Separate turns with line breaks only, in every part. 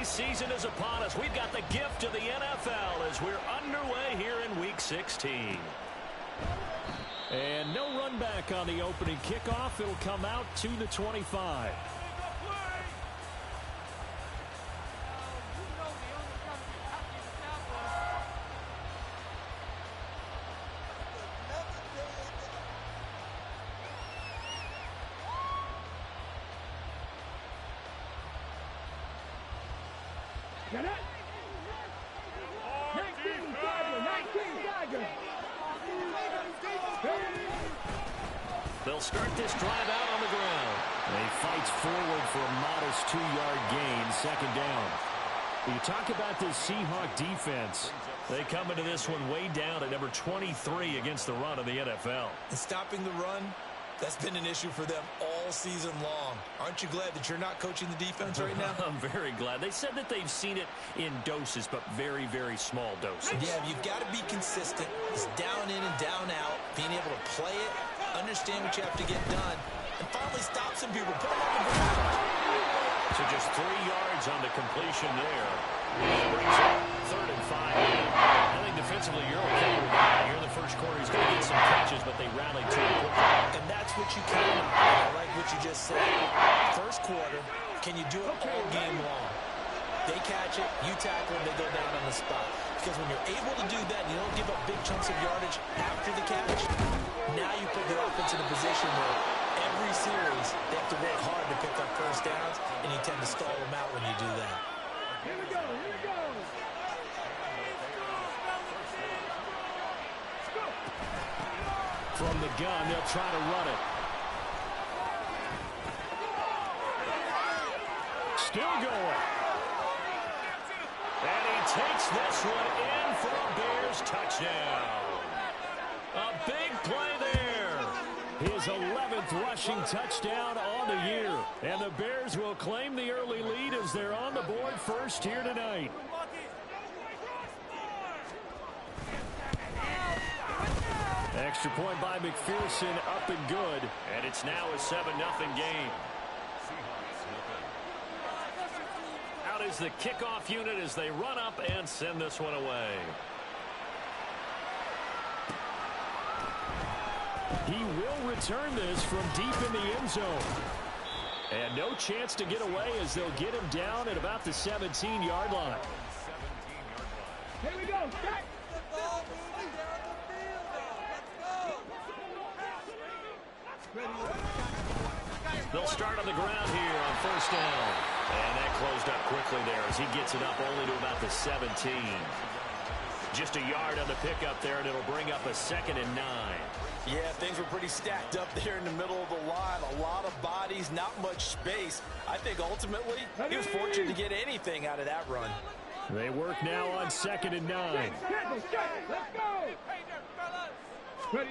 season is upon us. We've got the gift of the NFL as we're underway here in Week 16.
And no run back on the opening kickoff. It'll come out to the 25.
They'll start this drive out on the ground.
He fights forward for a modest 2-yard gain, second down. You talk about this Seahawk defense.
They come into this one way down at number 23 against the run of the NFL.
And stopping the run, that's been an issue for them all season long. Aren't you glad that you're not coaching the defense right now?
I'm very glad. They said that they've seen it in doses, but very, very small doses.
Yeah, you've got to be consistent. It's down in and down out, being able to play it, understand what you have to get done, and finally stop some people. Put them on the ground.
So just 3 yards on the completion there. Brings up 3rd and 5. I think defensively you're okay with that. Here in the first quarter, he's going to get some catches, but they rallied too quickly.
And that's what you count on. I like what you just said. First quarter, can you do it all game long? They catch it, you tackle them, they go down on the spot. Because when you're able to do that, and you don't give up big chunks of yardage after the catch, now you put their offense in a position where every series they have to work hard to pick up first downs, and you tend to stall them out when you do that.
Here we go, here we go.
From the gun, they'll try to run it. Still going.
And he takes this one in for a Bears touchdown. A big play there.
His 11th rushing touchdown on the year. And the Bears will claim the early lead as they're on the board first here tonight. Extra point by McPherson, up and good.
And it's now a 7-0 game. Out is the kickoff unit as they run up and send this one away.
He will return this from deep in the end zone. And no chance to get away as they'll get him down at about the 17-yard line.
Here we go. Set.
They'll start on the ground here on first down. And that closed up quickly there as he gets it up only to about the 17. Just a yard on the pickup there, and it'll bring up a 2nd and 9.
Yeah, things were pretty stacked up there in the middle of the line. A lot of bodies, not much space. I think ultimately he was fortunate to get anything out of that run.
They work now on 2nd and 9.
Let's go. Ready.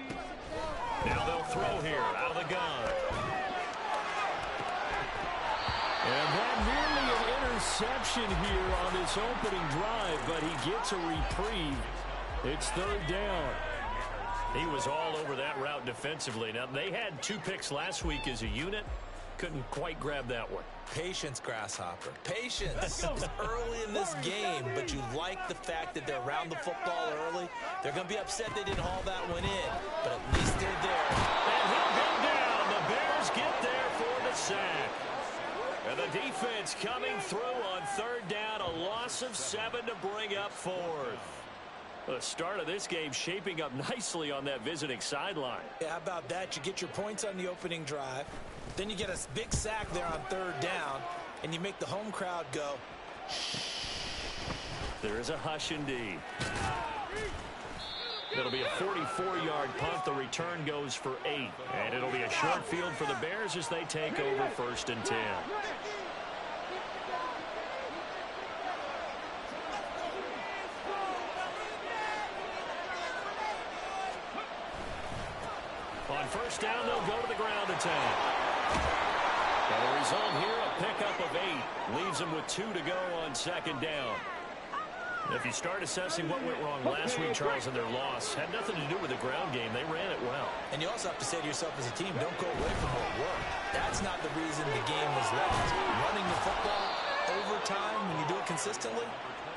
Now they'll throw here out of the gun.
And that nearly an interception here on this opening drive, but he gets a reprieve. It's 3rd down.
He was all over that route defensively. Now, they had 2 picks last week as a unit. Couldn't quite grab that one.
Patience, Grasshopper. Patience. It's early in this game, but you like the fact that they're around the football early. They're going to be upset they didn't haul that one in, but at least they're there.
And he'll go down. The Bears get there for the sack. And the defense coming through on 3rd down. A loss of 7 to bring up 4th. The start of this game shaping up nicely on that visiting sideline.
Yeah, how about that? You get your points on the opening drive. Then you get a big sack there on 3rd down, and you make the home crowd go.
There is a hush indeed. It'll be a 44-yard punt. The return goes for 8. And it'll be a short field for the Bears as they take over 1st and 10. On 1st down, they'll go to the ground attack. And the result here, a pickup of 8. Leaves them with 2 to go on 2nd down. If you start assessing what went wrong last week, Charles, in their loss, had nothing to do with the ground game. They ran it well.
And you also have to say to yourself as a team, don't go away from what worked. That's not the reason the game was lost. Running the football overtime, when you do it consistently,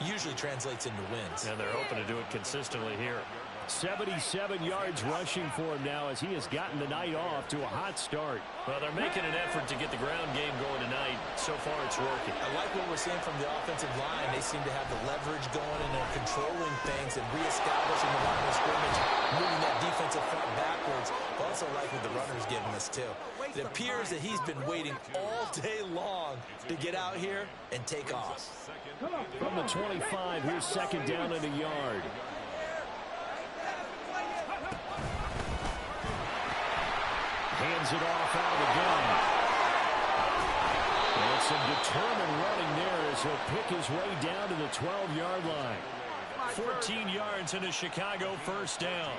usually translates into wins.
And they're hoping to do it consistently here.
77 yards rushing for him now as he has gotten the night off to a hot start.
Well, they're making an effort to get the ground game going tonight. So far, it's working.
I like what we're seeing from the offensive line. They seem to have the leverage going, and they're controlling things and reestablishing the line of scrimmage, moving that defensive front backwards. I also like what the runner's giving us, too. It appears that he's been waiting all day long to get out here and take off.
From the 25, here's second down and a yard. Hands it off out of the gun. And some determined running there as he'll pick his way down to the 12-yard line.
14 yards and a Chicago first down.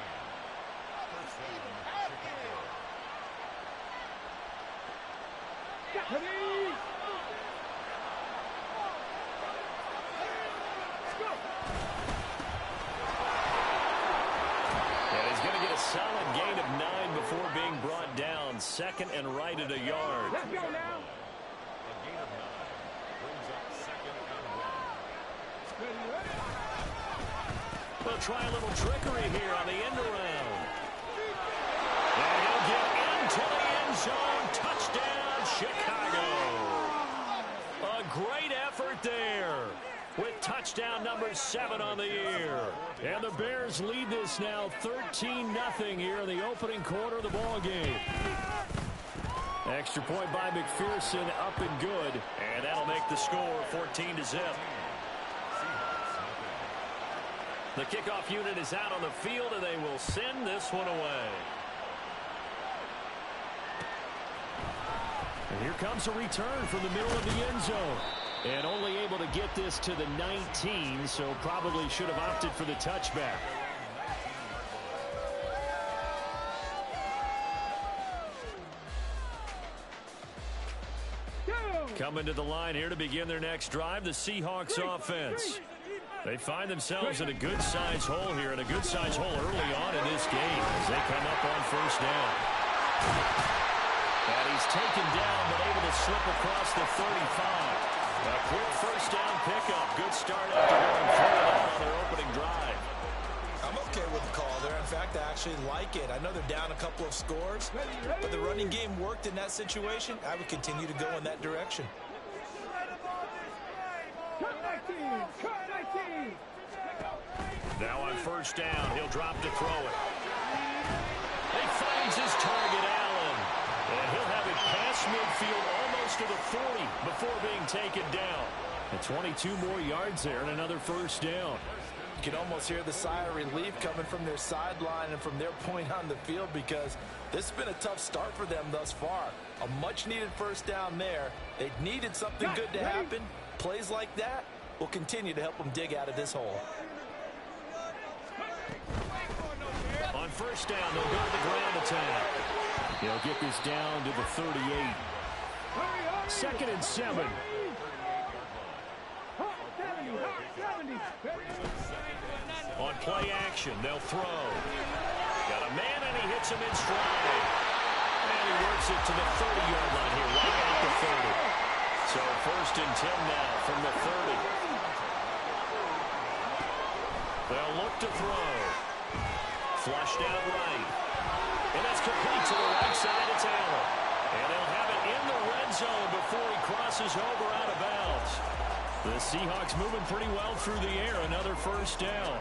Solid gain of 9 before being brought down. Second and right at a yard.
Let's go now.
A gain of 9 brings up second and 1.
We'll try a little trickery here on the end around. And he'll get into the end zone. Touchdown, Chicago. A great effort there, with touchdown number 7 on the year.
And the Bears lead this now 13-0 here in the opening quarter of the ball game. Extra point by McPherson, up and good.
And that'll make the score 14-0. The kickoff unit is out on the field, and they will send this one away.
And here comes a return from the middle of the end zone. And only able to get this to the 19, so probably should have opted for the touchback. Coming to the line here to begin their next drive, the Seahawks offense. They find themselves in a good-sized hole here, and a good-sized hole early on in this game as they come up on first down. And he's taken down, but able to slip across the 35. A quick first down pickup. Good start after going 4 on their opening drive.
I'm okay with the call there. In fact, I actually like it. I know they're down a couple of scores, but the running game worked in that situation. I would continue to go in that direction.
Now on first down, he'll drop to throw it. He finds his target, Allen. And he'll have it past midfield almost to the 40 before being taken down.
And 22 more yards there and another first down.
You can almost hear the sigh of relief coming from their sideline and from their point on the field, because this has been a tough start for them thus far. A much-needed first down there. They needed something good to happen. Plays like that will continue to help them dig out of this hole.
On first down, they'll go to the ground attack.
He'll get this down to the 38. Second and 7.
On play action, they'll throw. Got a man, and he hits him in stride. And he works it to the 30-yard line here, right at the 30. So first and 10 now from the 30. They'll look to throw. Flushed out right. And that's complete to the right side. It's Allen. And they'll have it in the red zone before he crosses over out of bounds. The Seahawks moving pretty well through the air. Another first down.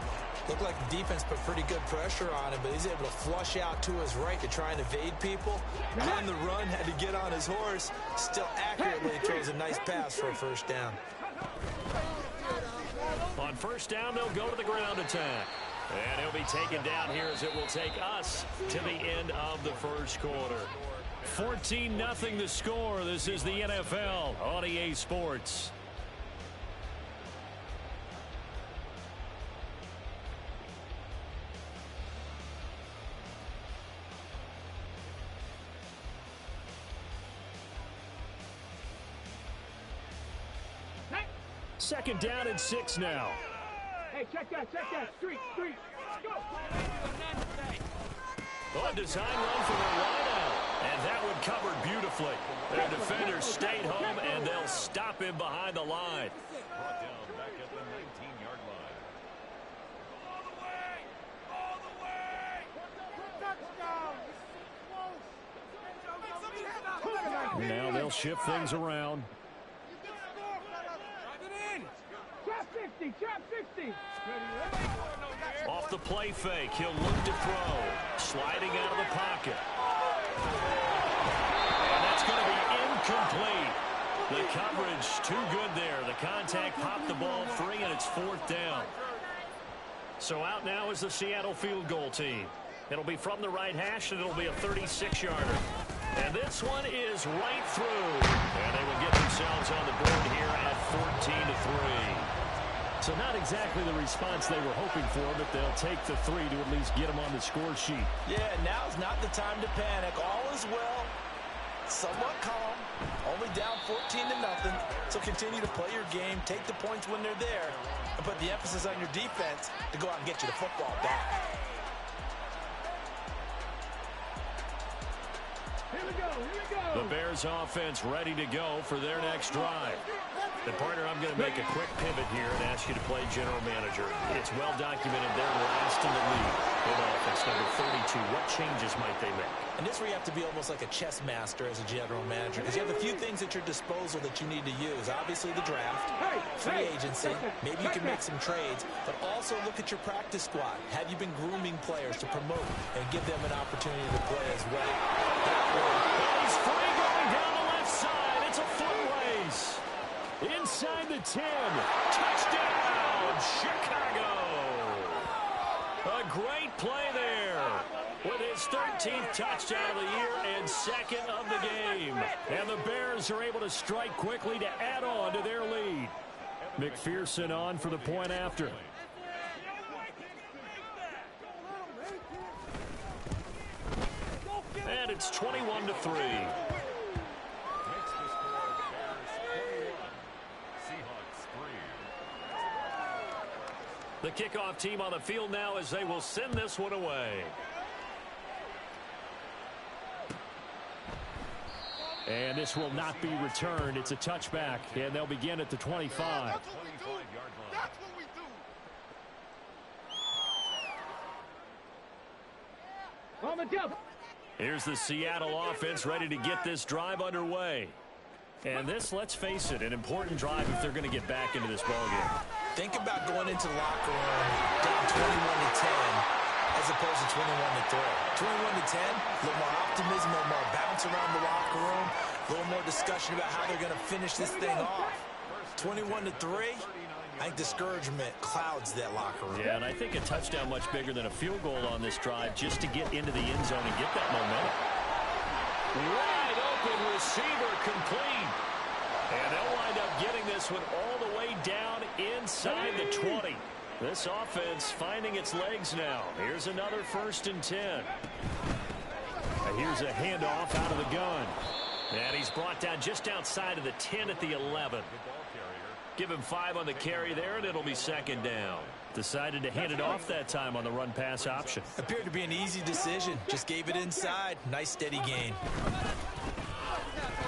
Looked like the defense put pretty good pressure on him, but he's able to flush out to his right to try and evade people. On the run, had to get on his horse. Still accurately throws a nice pass for a first down.
On first down, they'll go to the ground attack. And he'll be taken down here as it will take us to the end of the first quarter. 14-0 the score. This is the NFL on EA Sports.
Second down and 6 now.
Hey, check that, street. Let's go.
A design run for the wideout, and that one covered beautifully. Their defense
defenders stayed home, and they'll stop him behind the line.
Brought down back at the 19-yard line.
Now they'll shift things around.
Trap 60, trap 60.
Off the play fake, he'll look to throw. Sliding out of the pocket. And that's going to be incomplete. The coverage too good there. The contact popped the ball free, and it's 4th down. So out now is the Seattle field goal team. It'll be from the right hash, and it'll be a 36-yarder. And this one is right through. And they will get themselves on the board here at 14-3. So not exactly the response they were hoping for, but they'll take the 3 to at least get them on the score sheet.
Yeah, now's not the time to panic. All is well. Somewhat calm. Only down 14-0. So continue to play your game, take the points when they're there, and put the emphasis on your defense to go out and get you the football back.
Here we go, here we go.
The Bears offense ready to go for their next drive. And partner, I'm going to make a quick pivot here and ask you to play general manager. It's well documented they're last in the league in offense, number 32. What changes might they make?
And this where you have to be almost like a chess master as a general manager, because you have a few things at your disposal that you need to use. Obviously the draft, free agency, maybe you can make some trades, but also look at your practice squad. Have you been grooming players to promote and give them an opportunity to play as well?
He's free going down the left side. It's a foot race. Inside the 10. Touchdown, Chicago. A great play there with his 13th touchdown of the year and 2nd of the game. And the Bears are able to strike quickly to add on to their lead. McPherson on for the point after. And it's 21-3. The kickoff team on the field now as they will send this one away. And this will not be returned. It's a touchback, and they'll begin at the 25.
On the double.
Here's the Seattle offense ready to get this drive underway. And this, let's face it, an important drive if they're going to get back into this ballgame.
Think about going into the locker room down 21-10 as opposed to 21-3. 21-10, a little more optimism, a little more bounce around the locker room, a little more discussion about how they're going to finish this thing off. 21-3, I think discouragement clouds that locker room.
Yeah, and I think a touchdown much bigger than a field goal on this drive just to get into the end zone and get that momentum. Wide open receiver complete. And they'll wind up getting this one all the way down inside the 20. This offense finding its legs now. Here's another 1st and 10. And here's a handoff out of the gun. And he's brought down just outside of the 10 at the 11. Give him 5 on the carry there, and it'll be 2nd down. Decided to hand it off that time on the run-pass option.
Appeared to be an easy decision. Just gave it inside. Nice, steady gain.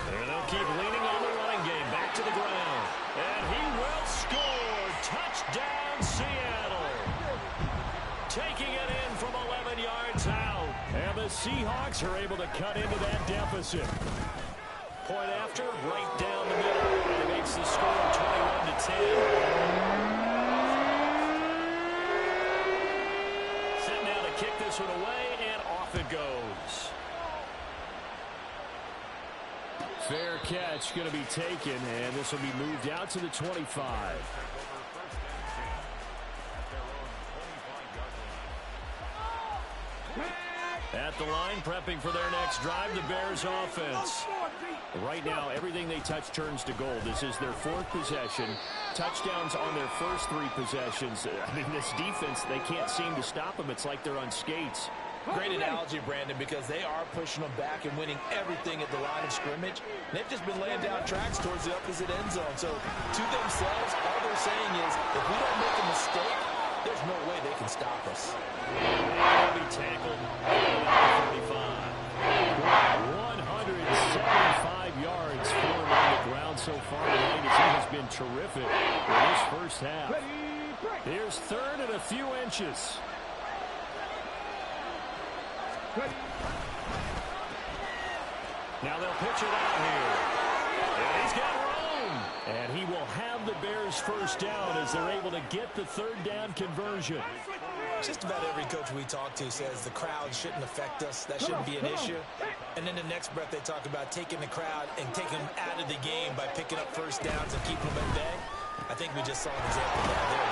And they'll keep leaning on the running game. Back to the ground. And he will score. Touchdown, Seattle. Taking it in from 11 yards out. And the Seahawks are able to cut into that deficit. Point after, right down the middle. And it makes the score 21-10. Set now to kick this one away, and off it goes. Fair catch going to be taken, and this will be moved out to the 25. At the line, prepping for their next drive, the Bears offense. Right now, everything they touch turns to gold. This is their 4th possession. Touchdowns on their first 3 possessions. I mean, this defense, they can't seem to stop them. It's like they're on skates.
Great analogy, Brandon, because they are pushing them back and winning everything at the line of scrimmage. They've just been laying down tracks towards the opposite end zone. So, to themselves, all they're saying is, if we don't make a mistake, there's no way they can stop us.
He'll be tackled at the 35. 175 yards for so far tonight as he has been terrific in this first half. Here's third and a few inches. Now they'll pitch it out here. And he's got room. And he will have the Bears first down as they're able to get the third down conversion.
Just about every coach we talk to says the crowd shouldn't affect us. That shouldn't be an issue. And then the next breath they talk about taking the crowd and taking them out of the game by picking up first downs and keeping them at bay. I think we just saw an example of that there.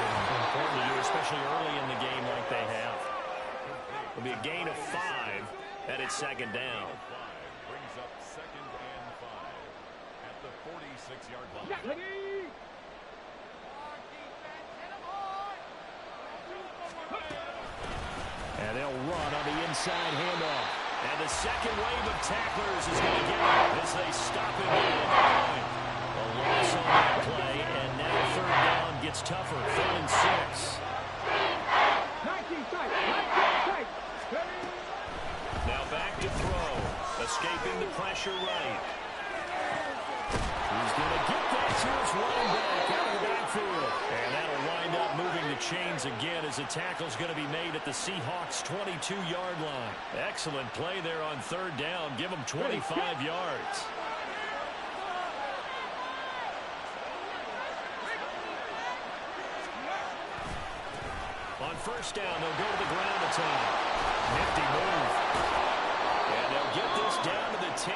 Important to you, especially early in the game like they have. It'll be a gain of 5 at its second down.
Brings up 2nd and 5 at the 46-yard line.
And they'll run on the inside handoff. And the second wave of tacklers is going to get him as they stop him at the line. A loss on that play, and now third down gets tougher. 3rd and 6. Now back to throw. Escaping the pressure right. He's going to get that to his running back out of the backfield. And that'll wind up moving the chains again as the tackle's going to be made at the Seahawks' 22-yard line. Excellent play there on third down. Give them 25 yards. On first down, they'll go to the ground attack. Nifty move. And they'll get this down to the 10.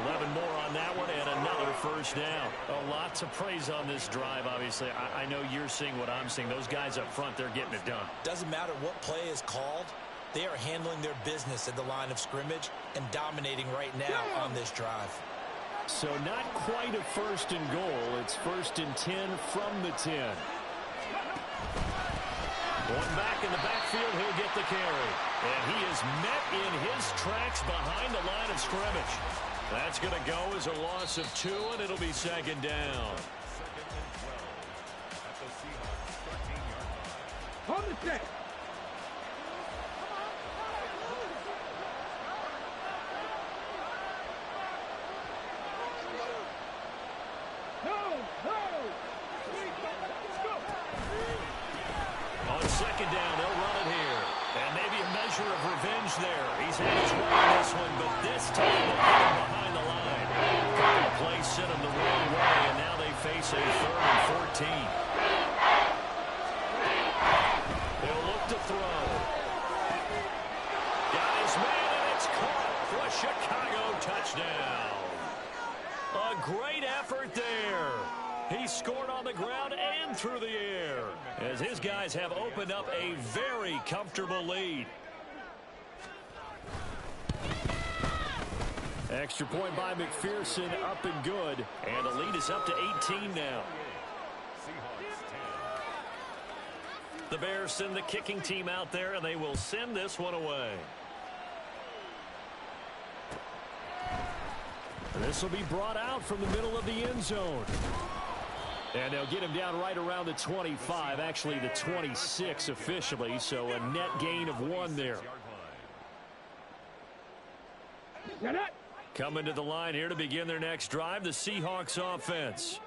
11 more on that one and another first down. A lot to praise on this drive, obviously. I know you're seeing what I'm seeing. Those guys up front, they're getting it done.
Doesn't matter what play is called. They are handling their business at the line of scrimmage and dominating right now on this drive.
So not quite a first and goal. It's 1st and 10 from the 10. One back in the backfield, he'll get the carry. And he is met in his tracks behind the line of scrimmage. That's going to go as a loss of 2, and it'll be second down.
2nd and 12 at the Seahawks' 13-yard line.
On the set.
On second down, they'll run it here. And maybe a measure of revenge there. He's had his way in this one, but this time they'll get him behind the line. A couple of plays sent him the wrong way, and now they face a 3rd and 14. They'll look to throw. Got his man, and it's caught for a Chicago touchdown. A great effort there. He scored on the ground and through the air as his guys have opened up a very comfortable lead. Extra point by McPherson, up and good. And the lead is up to 18 now. The Bears send the kicking team out there, and they will send this one away. This will be brought out from the middle of the end zone. And they'll get him down right around the 25, actually the 26 officially, so a net gain of 1 there. Coming to the line here to begin their next drive, the Seahawks offense.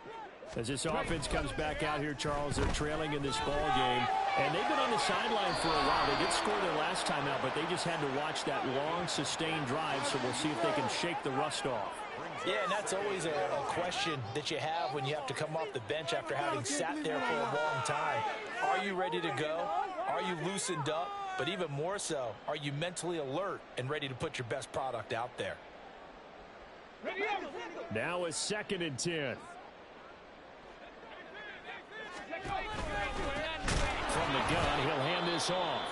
As this offense comes back out here, Charles, they're trailing in this ball game, and they've been on the sideline for a while. They did score their last time out, but they just had to watch that long, sustained drive, so we'll see if they can shake the rust off.
Yeah, and that's always a question that you have when you have to come off the bench after having sat there for a long time. Are you ready to go? Are you loosened up? But even more so, are you mentally alert and ready to put your best product out there?
Now a 2nd and 10. From the gun, he'll hand this off.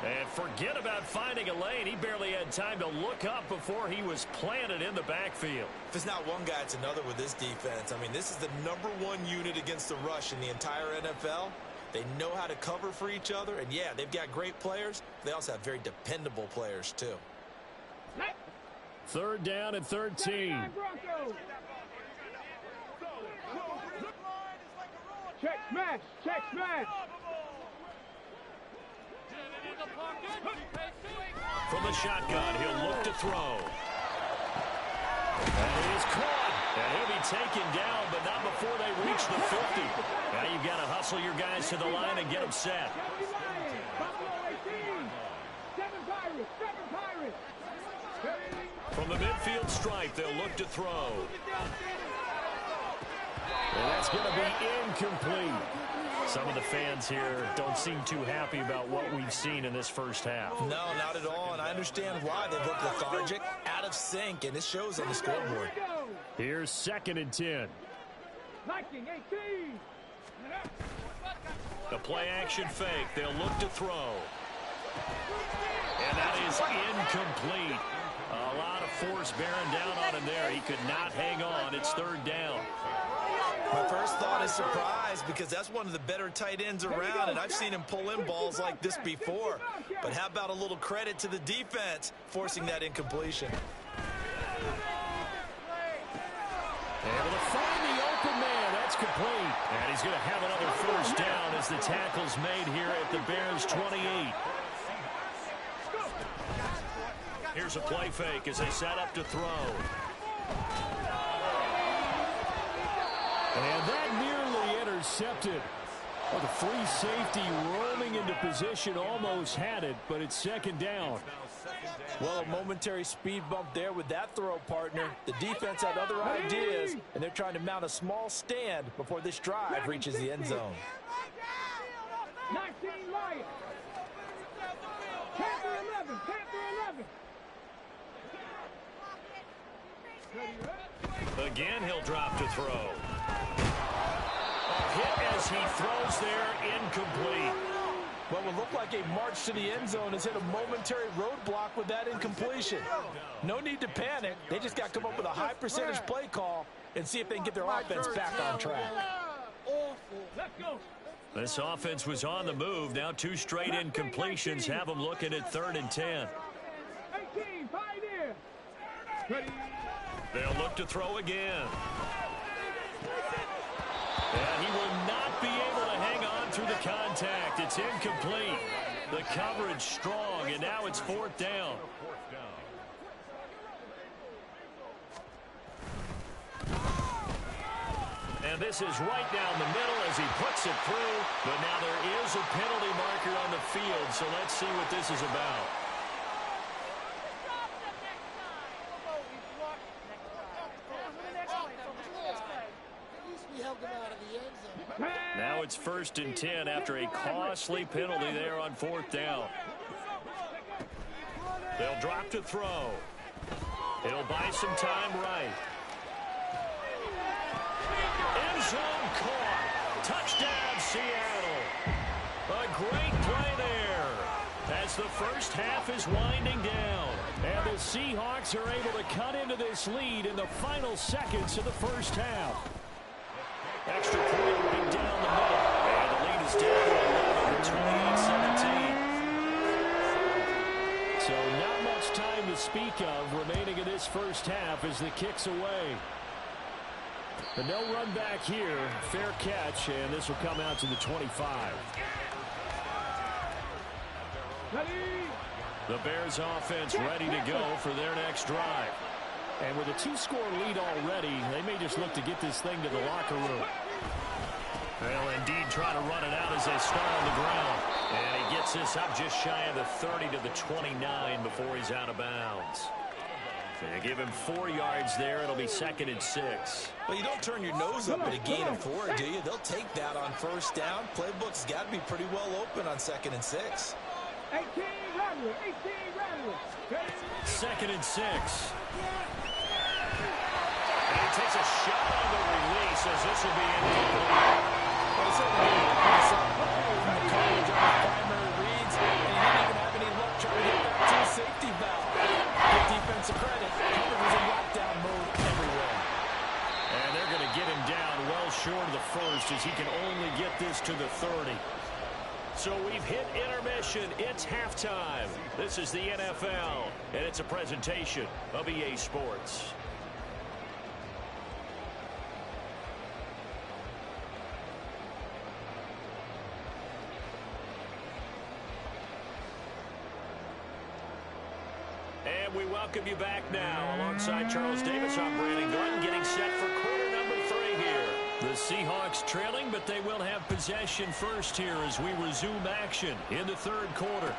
And forget about finding a lane. He barely had time to look up before he was planted in the backfield.
If it's not one guy, it's another with this defense. I mean, this is the #1 unit against the rush in the entire NFL. They know how to cover for each other. And, yeah, they've got great players. They also have very dependable players, too.
3rd down and 13.
Check smash! Check smash!
From the shotgun, he'll look to throw. And it is caught. And he'll be taken down, but not before they reach the 50. Now you've got to hustle your guys to the line and get them set. From the midfield stripe, they'll look to throw. And that's going to be incomplete. Some of the fans here don't seem too happy about what we've seen in this first half.
No, not at all, and I understand why. They look lethargic, out of sync, and it shows on the scoreboard.
Here's 2nd and 10. The play-action fake. They'll look to throw. And that is incomplete. A lot of force bearing down on him there. He could not hang on. It's 3rd down.
My first thought is surprise, because that's one of the better tight ends around, and I've seen him pull in balls like this before. But how about a little credit to the defense forcing that incompletion?
Able to find the open man. That's complete. And he's going to have another first down as the tackle's made here at the Bears' 28. Here's a play fake as they set up to throw. And that nearly intercepted. Well, the free safety roaming into position almost had it, but it's 2nd down.
Well, a momentary speed bump there with that throw, partner. The defense had other ideas, and they're trying to mount a small stand before this drive reaches the end zone.
19 Lions. Panther 11.
Again, he'll drop to throw. A hit as he throws there, incomplete.
What would look like a march to the end zone has hit a momentary roadblock with that incompletion. No need to panic. They just got to come up with a high percentage play call and see if they can get their offense back on track.
Let's go.
This offense was on the move. Now 2 straight incompletions have them looking at 3rd and 10.
18, Pioneer.
They'll look to throw again. And he will not be able to hang on through the contact. It's incomplete. The coverage strong, and now it's 4th down. And this is right down the middle as he puts it through. But now there is a penalty marker on the field, so let's see what this is about. Now it's 1st and 10 after a costly penalty there on 4th down. They'll drop to throw. It'll buy some time right. End zone caught. Touchdown, Seattle. A great play there as the first half is winding down. And the Seahawks are able to cut into this lead in the final seconds of the first half. Extra point right down the middle. And the lead is down to 11, 28-17. So not much time to speak of remaining in this first half as the kick's away. But no run back here. Fair catch, and this will come out to the 25. The Bears offense ready to go for their next drive. And with a 2-score lead already, they may just look to get this thing to the locker room. They'll indeed try to run it out as they start on the ground. And he gets this up just shy of the 30 to the 29 before he's out of bounds. They give him 4 yards there. It'll be 2nd and 6.
Well, you don't turn your nose up at a gain of 4, do you? They'll take that on 1st down. Playbook's got to be pretty well open on 2nd and 6.
18 Rattler.
2nd and 6. And he takes a shot on the release as this will be incomplete.
Well, it's only going to open us up from the college on his primary reads, and he didn't even have any luck trying to get back to his safety valve. Give defensive credit. Coverage was in lockdown mode everywhere.
And they're going to get him down well short of the first as he can only get this to the 30. So we've hit intermission. It's halftime. This is the NFL, and it's a presentation of EA Sports. And we welcome you back now. Alongside Charles Davis, I'm Brandon Glenn, getting set for quarter number Seahawks trailing, but they will have possession first here as we resume action in the third quarter.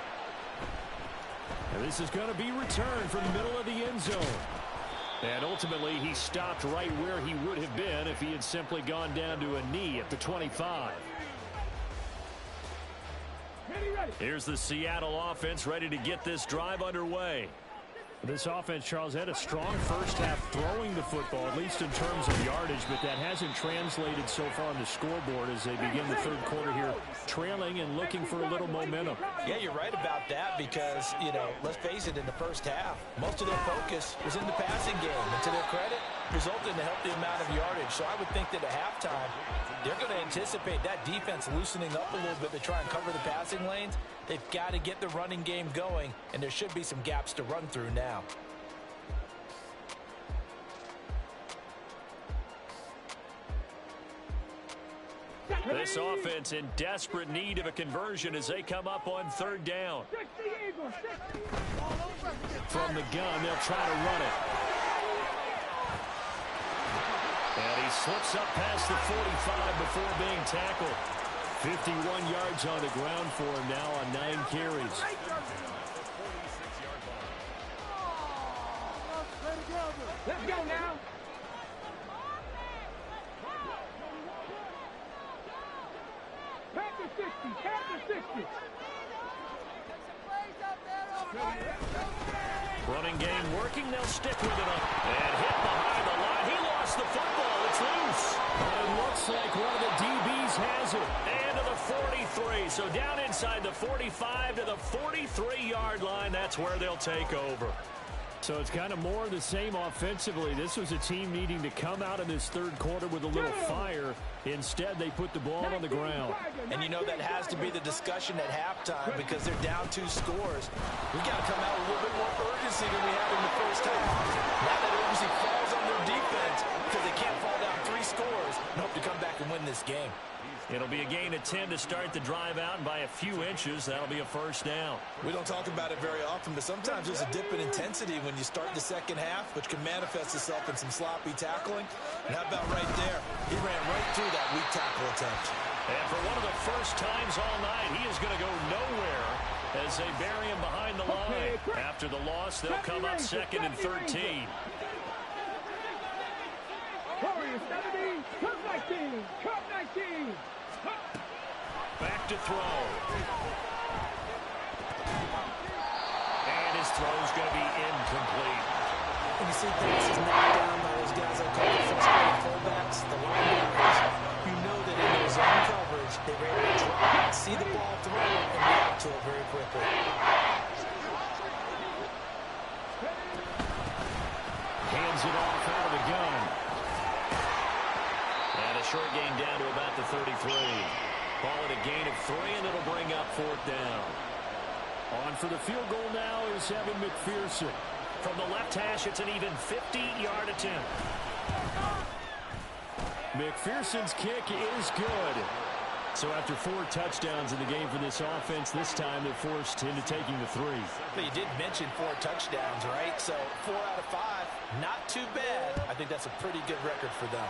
And this is going to be returned from the middle of the end zone. And ultimately, he stopped right where he would have been if he had simply gone down to a knee at the 25. Here's the Seattle offense ready to get this drive underway.
This offense, Charles, had a strong first half throwing the football, at least in terms of yardage, but that hasn't translated so far on the scoreboard as they begin the third quarter here, trailing and looking for a little momentum.
Yeah, you're right about that because, let's face it, in the first half, most of their focus was in the passing game. And to their credit, resulted in a healthy amount of yardage. So I would think that at halftime, they're going to anticipate that defense loosening up a little bit to try and cover the passing lanes. They've got to get the running game going, and there should be some gaps to run through now.
This offense in desperate need of a conversion as they come up on third down.
From the gun, they'll try to run it.
And he slips up past the 45 before being tackled. 51 yards on the ground for him now on 9 carries.
Let's go now. Panther 60, Panther 60.
Running game working, they'll stick with it up. And hit behind the line. He lost the football. It's loose.
It looks like one of the DBs has it.
And to the 43. So down inside the 45 to the 43-yard line. That's where they'll take over.
So it's kind of more of the same offensively. This was a team needing to come out in this third quarter with a little fire. Instead, they put the ball on the ground.
And that has to be the discussion at halftime because they're down 2 scores. We've got to come out with a little bit more urgency than we had in the first half. Now that urgency falls on their defense because they can't fall down 3 scores and hope to come back and win this game.
It'll be a gain of 10 to start the drive out, and by a few inches, that'll be a first down.
We don't talk about it very often, but sometimes there's a dip in intensity when you start the second half, which can manifest itself in some sloppy tackling. And how about right there? He ran right through that weak tackle attempt.
And for one of the first times all night, he is going to go nowhere as they bury him behind the line. After the loss, they'll come up second and 13.
Warriors 17, Cup 19, Cup 19.
Back to throw. And his throw's going to be incomplete.
When you see passes knocked down by those guys I call the frustrated fullbacks, the linebackers, you know that in their zone coverage, they're ready to drop, see the ball throw, and react to it very quickly.
Hands it off out of the gun. And a short gain down to about the 33. Call it a gain of 3, and it'll bring up 4th down.
On for the field goal now is Evan McPherson.
From the left hash, it's an even 50-yard attempt.
McPherson's kick is good. So after 4 touchdowns in the game for this offense, this time they're forced into taking the 3.
But you did mention 4 touchdowns, right? So 4 out of 5, not too bad. I think that's a pretty good record for them.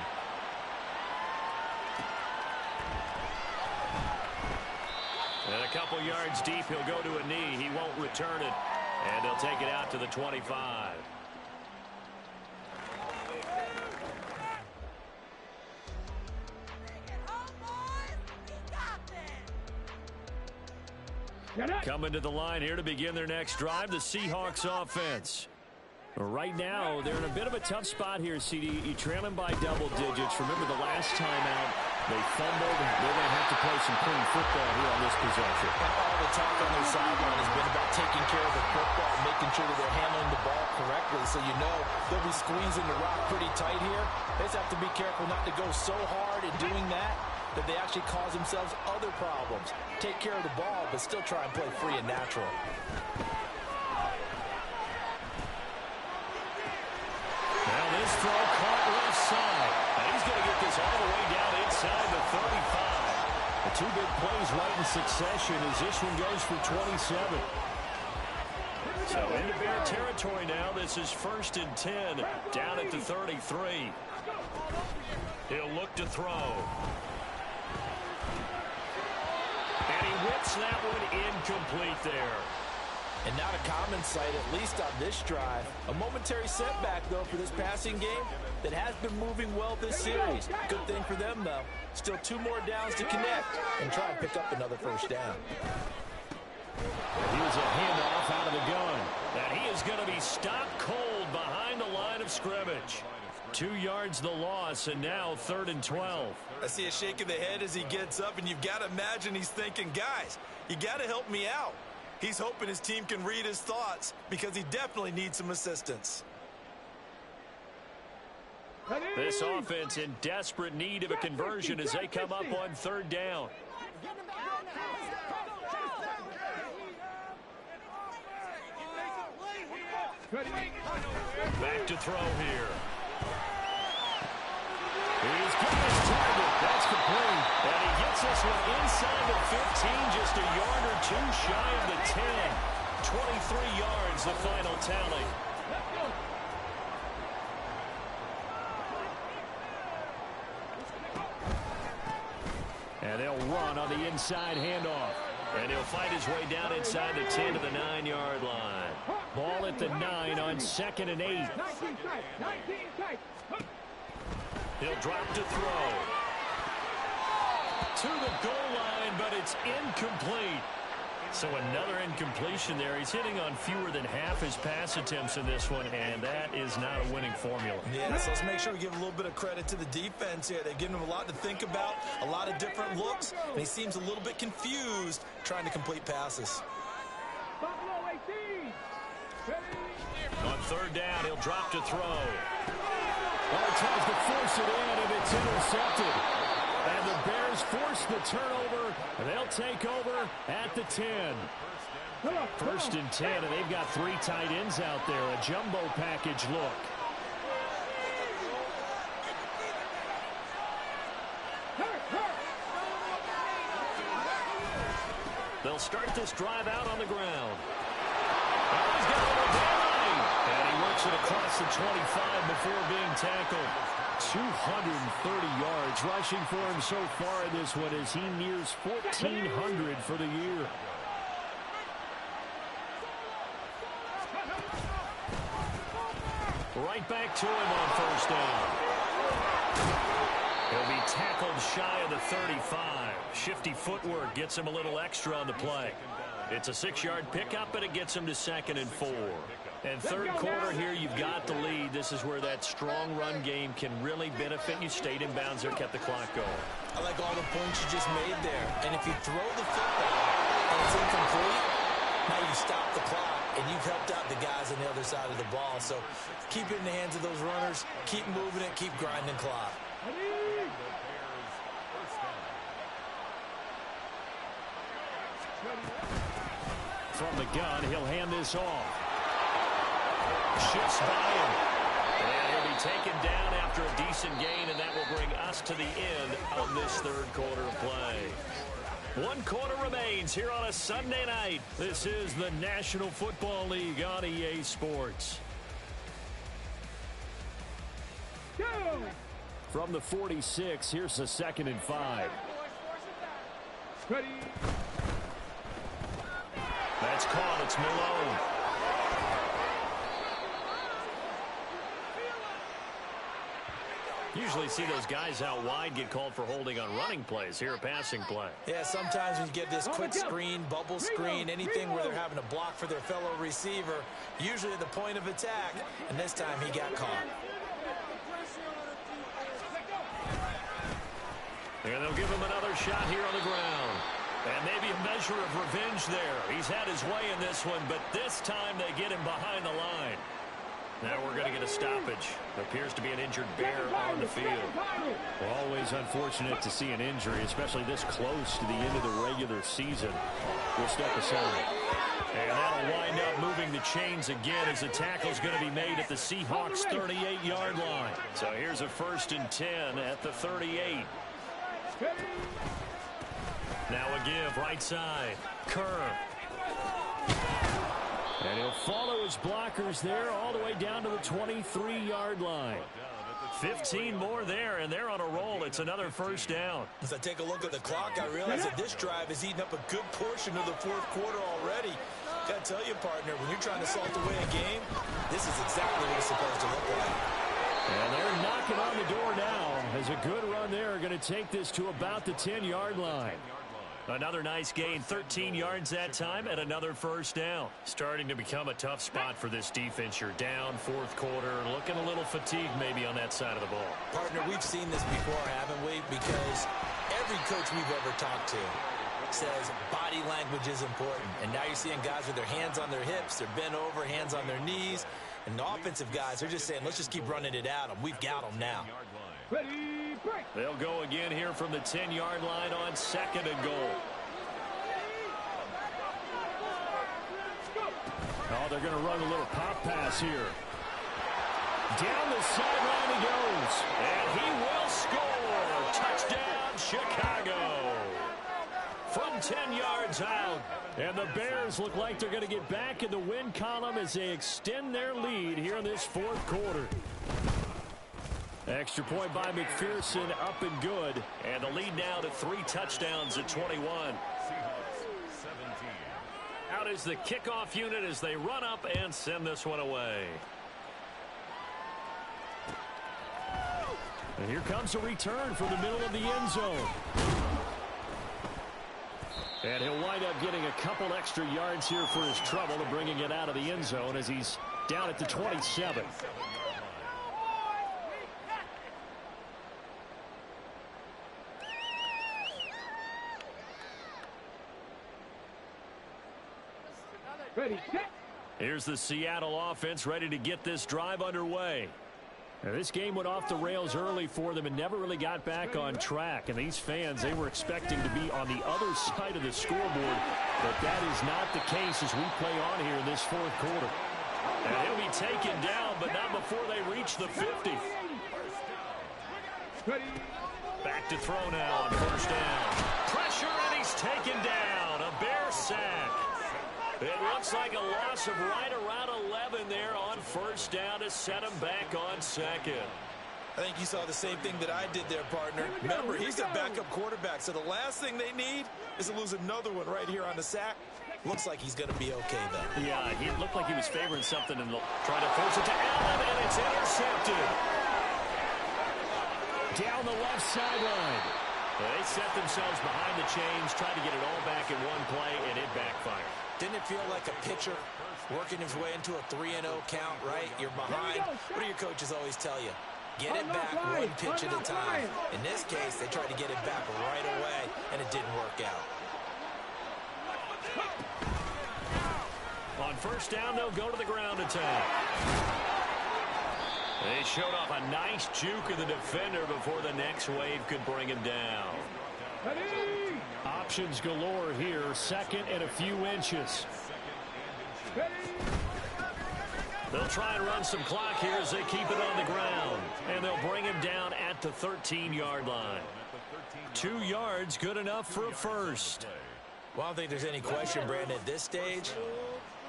And a couple yards deep, he'll go to a knee. He won't return it. And they'll take it out to the 25. Coming to the line here to begin their next drive, the Seahawks offense.
Right now, they're in a bit of a tough spot here, CD. You're trailing by double digits. Remember the last time out, they fumbled. They're going to have to play some clean football here on this possession.
And all the talk on their sideline has been about taking care of the football, making sure that they're handling the ball correctly. So they'll be squeezing the rock pretty tight here. They just have to be careful not to go so hard in doing that they actually cause themselves other problems. Take care of the ball, but still try and play free and natural.
Now this throw caught left side. And he's going to get this all the way down inside the 35.
The 2 big plays right in succession as this one goes for 27.
So into Bear territory now. This is 1st and 10 down at the 33.
He'll look to throw. And he whips that one incomplete there.
And not a common sight, at least on this drive. A momentary setback, though, for this passing game that has been moving well this series. Good thing for them, though. Still 2 more downs to connect and try and pick up another first down.
Here's a handoff out of the gun. And he is going to be stopped cold behind the line of scrimmage. 2 yards the loss, and now 3rd and 12.
I see a shake of the head as he gets up, and you've got to imagine he's thinking, guys, you got to help me out. He's hoping his team can read his thoughts because he definitely needs some assistance.
This offense in desperate need of a conversion as they come up on 3rd down. Back to throw here. He's got his target. That's complete. And he gets this one inside the 15, just a yard or 2 shy of the 10. 23 yards, the final tally. And they'll run on the inside handoff. And he'll fight his way down inside the 10 to the 9-yard line. Ball at the 9 on 2nd and 8. He'll drop to throw. To the goal line, but it's incomplete. So another incompletion there. He's hitting on fewer than half his pass attempts in this one, and that is not a winning formula.
Yeah, so let's make sure we give a little bit of credit to the defense here. They've given him a lot to think about, a lot of different looks, and he seems a little bit confused trying to complete passes.
On 3rd down, he'll drop to throw. Well, he tries to force it in, and it's intercepted. And the Bears force the turnover. They'll take over at the 10. 1st and 10, and they've got 3 tight ends out there. A jumbo package look. They'll start this drive out on the ground. Oh, he's got a little down. And he works it across the 25 before being tackled. 230 yards rushing for him so far in this one as he nears 1,400 for the year. Right back to him on 1st down. He'll be tackled shy of the 35. Shifty footwork gets him a little extra on the play. It's a 6-yard pickup, but it gets him to 2nd and 4. And 3rd quarter here, you've got the lead. This is where that strong run game can really benefit you. Stayed in bounds there, kept the clock going.
I like all the points you just made there. And if you throw the football and it's incomplete, now you stop the clock, and you've helped out the guys on the other side of the ball. So keep it in the hands of those runners. Keep moving it. Keep grinding clock.
From the gun, he'll hand this off. Shifts by him. And he'll be taken down after a decent gain, and that will bring us to the end of this 3rd quarter of play. 1 quarter remains here on a Sunday night. This is the National Football League on EA Sports. From the 46, here's the 2nd and 5.
Ready.
That's caught. It's Malone. Usually see those guys out wide get called for holding on running plays. Here a passing play.
Yeah, sometimes when you get this quick screen, bubble screen, anything where they're having to block for their fellow receiver, usually at the point of attack, and this time he got caught.
And they'll give him another shot here on the ground. And maybe a measure of revenge there. He's had his way in this one, but this time they get him behind the line. Now we're going to get a stoppage. Appears to be an injured Bear on the field.
Well, always unfortunate to see an injury, especially this close to the end of the regular season. We'll step aside.
And that'll wind up moving the chains again as the tackle's going to be made at the Seahawks 38-yard line. So here's a 1st and 10 at the 38. Now a give right side. Kerr. And he'll follow his blockers there all the way down to the 23-yard line.
15 more there, and they're on a roll. It's another first down.
As I take a look at the clock, I realize that this drive has eaten up a good portion of the fourth quarter already. Got to tell you, partner, when you're trying to salt away a game, this is exactly what it's supposed to look like.
And they're knocking on the door now as a good run there. Going to take this to about the 10-yard line. Another nice gain, 13 yards that time, and another first down. Starting to become a tough spot for this defense. You're down fourth quarter, looking a little fatigued maybe on that side of the ball.
Partner, we've seen this before, haven't we? Because every coach we've ever talked to says body language is important. And now you're seeing guys with their hands on their hips, they're bent over, hands on their knees. And the offensive guys, they're just saying, let's just keep running it at them. We've got them now.
Ready, break.
They'll go again here from the 10-yard line on second and goal. Oh, they're going to run a little pop pass here. Down the sideline he goes. And he will score. Touchdown, Chicago. From 10 yards out. And the Bears look like they're going to get back in the win column as they extend their lead here in this fourth quarter. Extra point by McPherson, up and good. And the lead now to 3 touchdowns at 21. Out is the kickoff unit as they run up and send this one away. And here comes a return from the middle of the end zone. And he'll wind up getting a couple extra yards here for his trouble to bringing it out of the end zone as he's down at the 27.
Ready, set.
Here's the Seattle offense ready to get this drive underway. Now, this game went off the rails early for them and never really got back on track. And these fans, they were expecting to be on the other side of the scoreboard. But that is not the case as we play on here in this fourth quarter. And he'll be taken down, but not before they reach the 50.
Ready.
Back to throw now on first down. Pressure, and he's taken down. A Bear sack. It looks like a loss of right around 11 there on first down to set him back on second.
I think you saw the same thing that I did there, partner. Remember, he's their backup quarterback, so the last thing they need is to lose another one right here on the sack. Looks like he's going to be okay, though.
Yeah, he looked like he was favoring something and trying to force it to Allen, and it's intercepted. Down the left sideline. They set themselves behind the chains, tried to get it all back in one play, and it backfired.
Didn't it feel like a pitcher working his way into a 3-0 count, right? You're behind. What do your coaches always tell you? Get it back one pitch at a time. In this case, they tried to get it back right away, and it didn't work out.
On first down, they'll go to the ground attack. They showed off a nice juke of the defender before the next wave could bring him down.
Ready.
Options galore here, second and a few inches.
Ready.
They'll try and run some clock here as they keep it on the ground. And they'll bring him down at the 13-yard line. 2 yards, good enough for a first.
Well, I don't think there's any question, Brandon, at this stage,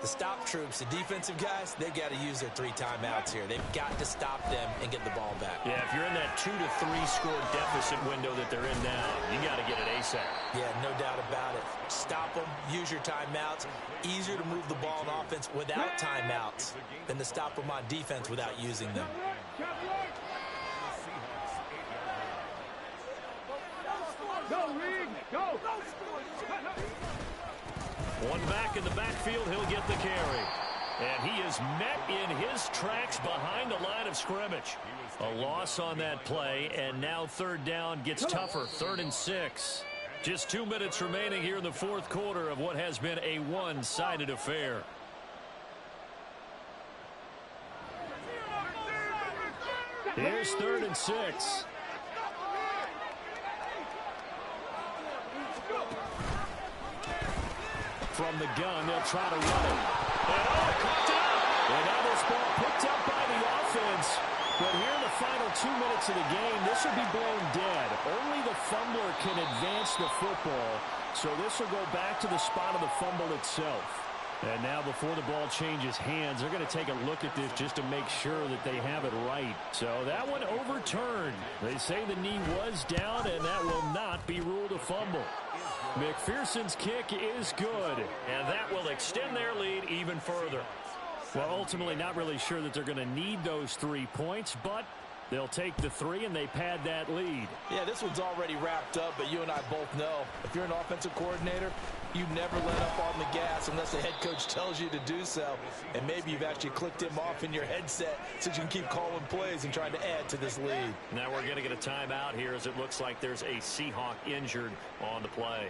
the stop troops, the defensive guys, they've got to use their 3 timeouts here. They've got to stop them and get the ball back.
Yeah, if you're in that 2 to 3 score deficit window that they're in now, you got to get it ASAP.
Yeah, no doubt about it. Stop them, use your timeouts. Easier to move the ball on offense without timeouts than to stop them on defense without using them.
Go, Reed, go.
One back in the backfield, he'll get the carry. And he is met in his tracks behind the line of scrimmage. A loss on that play, and now third down gets tougher. 3rd and 6. Just 2 minutes remaining here in the fourth quarter of what has been a one-sided affair. Here's 3rd and 6. From the gun, they'll try to run it. And caught it up. And now this ball picked up by the offense. But here in the final 2 minutes of the game, this will be blown dead. Only the fumbler can advance the football. So this will go back to the spot of the fumble itself. And now before the ball changes hands, they're going to take a look at this just to make sure that they have it right. So that one overturned. They say the knee was down, and that will not be ruled a fumble. McPherson's kick is good, and that will extend their lead even further. Well, ultimately not really sure that they're going to need those 3 points, but they'll take the 3 and they pad that lead.
Yeah, this one's already wrapped up, but you and I both know if you're an offensive coordinator, you never let up on the gas unless the head coach tells you to do so. And maybe you've actually clicked him off in your headset so you can keep calling plays and trying to add to this lead.
Now we're going to get a timeout here as it looks like there's a Seahawk injured on the play.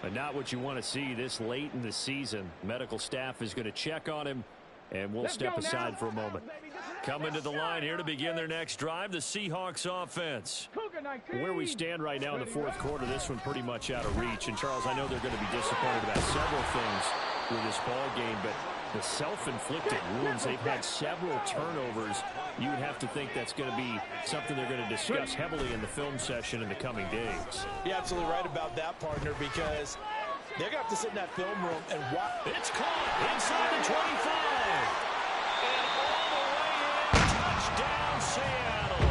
But not what you want to see this late in the season. Medical staff is going to check on him, and we'll step aside for a moment. Coming to the line here to begin their next drive, the Seahawks offense. Where we stand right now in the fourth quarter, this one pretty much out of reach. And, Charles, I know they're going to be disappointed about several things with this ball game, but the self-inflicted wounds, they've had several turnovers. You would have to think that's going to be something they're going to discuss heavily in the film session in the coming days.
You're absolutely right about that, partner, because they're going to have to sit in that film room and watch.
It's caught inside the 25. And all the way in. Touchdown, Seattle.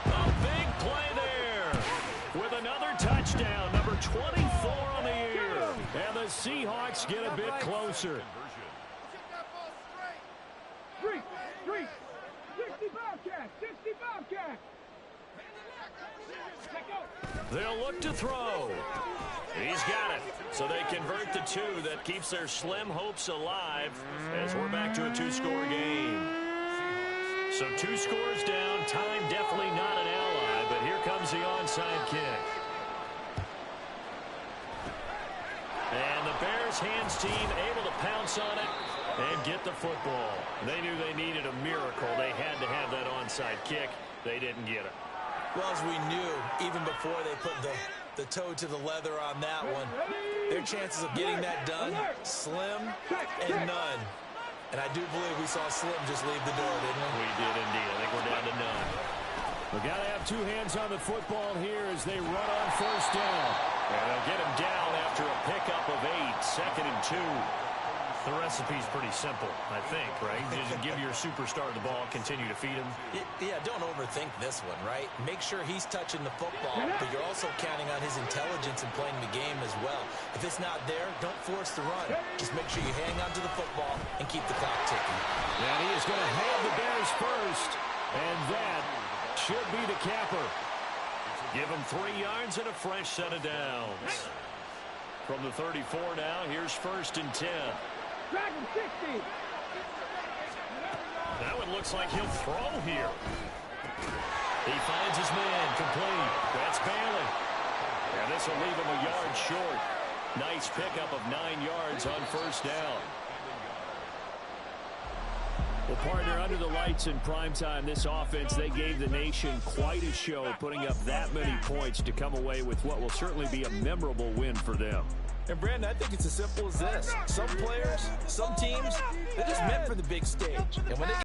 A big play there. With another touchdown, number 24 on the year. And the Seahawks get a bit closer.
60 Bobcats, 60 Bobcats.
They'll look to throw. He's got it. So they convert the 2. That keeps their slim hopes alive as we're back to a 2-score game. So 2 scores down. Time definitely not an ally, but here comes the onside kick. And the Bears hands team able to pounce on it and get the football. They knew they needed a miracle. They had to have that onside kick. They didn't get it.
Well, as we knew, even before they put the toe to the leather on that one, their chances of getting that done, slim and none. And I do believe we saw Slim just leave the door, didn't we?
We did indeed. I think we're down to none. We've got to have 2 hands on the football here as they run on first down. And they'll get him down after a pickup of 8, 2nd and 2. The recipe's pretty simple, I think, right? Just give your superstar the ball, continue to feed him.
Yeah, don't overthink this one, right? Make sure he's touching the football, but you're also counting on his intelligence in playing the game as well. If it's not there, don't force the run. Just make sure you hang on to the football and keep the clock ticking.
And he is going to have the Bears first, and that should be the capper. Give him 3 yards and a fresh set of downs. From the 34 now, here's 1st and 10.
Dragon 60.
That one looks like he'll throw here. He finds his man complete. That's Bailey. And this will leave him a yard short. Nice pickup of 9 yards on first down. Well, partner, under the lights in primetime, this offense, they gave the nation quite a show, putting up that many points to come away with what will certainly be a memorable win for them.
And, Brandon, I think it's as simple as this. Some players, some teams, they're just meant for the big stage. And when they